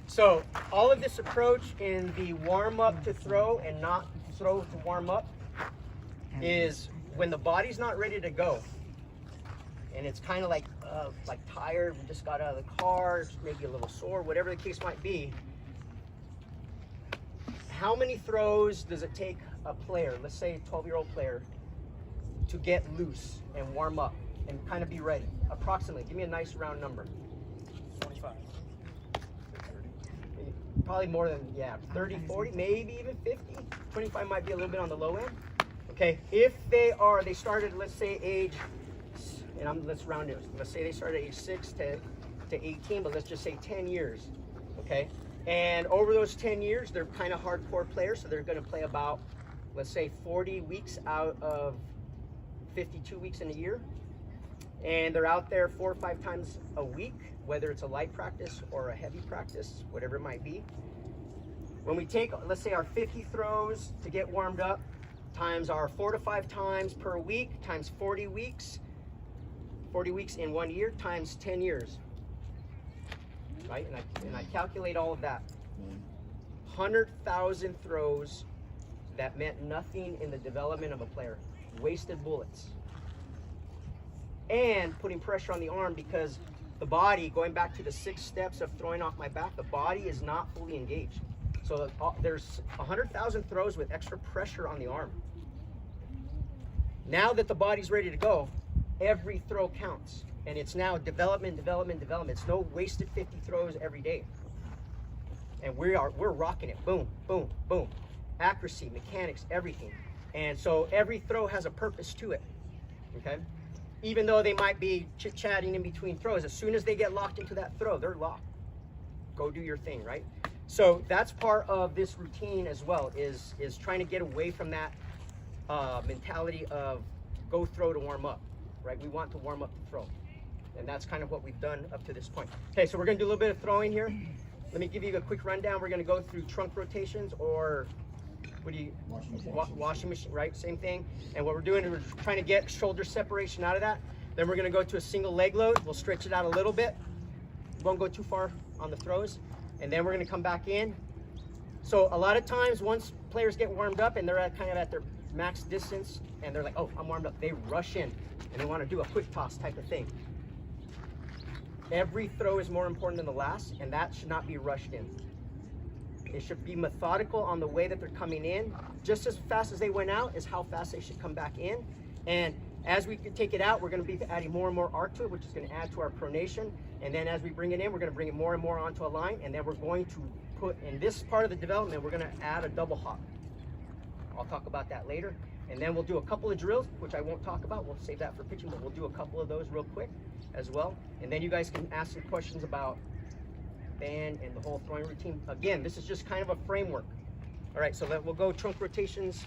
So all of this approach in the warm up to throw and not throw to warm up is when the body's not ready to go. And it's kind of like tired, we just got out of the car, maybe a little sore, whatever the case might be. How many throws does it take a player, let's say a 12-year-old player, to get loose and warm up and kind of be ready? Approximately, give me a nice round number. 25. Probably more than, 30, 40, maybe even 50. 25 might be a little bit on the low end. Okay, if they started, let's say age, and let's round it. Let's say they started age 6 to 18, but let's just say 10 years, okay? And over those 10 years, they're kind of hardcore players, so they're gonna play about, let's say 40 weeks out of 52 weeks in a year. And they're out there 4 or 5 times a week, whether it's a light practice or a heavy practice, whatever it might be. When we take, let's say our 50 throws to get warmed up, times our 4 to 5 times per week, times 40 weeks in 1 year, times 10 years, right? And I calculate all of that. 100,000 throws that meant nothing in the development of a player. Wasted bullets. And putting pressure on the arm, because the body, going back to the 6 steps of throwing off my back, the body is not fully engaged. So there's 100,000 throws with extra pressure on the arm. Now that the body's ready to go, every throw counts. And it's now development. It's no wasted 50 throws every day. And we're rocking it. Boom, boom, boom. Accuracy, mechanics, everything. And so every throw has a purpose to it, okay? Even though they might be chit-chatting in between throws, as soon as they get locked into that throw, they're locked. Go do your thing, right? So that's part of this routine as well, is trying to get away from that mentality of go throw to warm up, right? We want to warm up the throw. And that's kind of what we've done up to this point. Okay, so we're gonna do a little bit of throwing here. Let me give you a quick rundown. We're gonna go through trunk rotations, or what do you, washing machine, right? Same thing. And what we're doing is we're trying to get shoulder separation out of that. Then we're gonna go to a single leg load. We'll stretch it out a little bit. Won't go too far on the throws. And then we're gonna come back in. So a lot of times once players get warmed up and they're kind of at their max distance and they're like, oh, I'm warmed up, they rush in and they wanna do a quick toss type of thing. Every throw is more important than the last, and that should not be rushed in. It should be methodical on the way that they're coming in. Just as fast as they went out is how fast they should come back in. And as we take it out, we're gonna be adding more and more arc to it, which is gonna add to our pronation. And then as we bring it in, we're gonna bring it more and more onto a line. And then we're going to put, in this part of the development, we're gonna add a double hop. I'll talk about that later. And then we'll do a couple of drills, which I won't talk about. We'll save that for pitching, but we'll do a couple of those real quick as well. And then you guys can ask some questions about band and the whole throwing routine. Again, this is just kind of a framework. All right, so we'll go trunk rotations.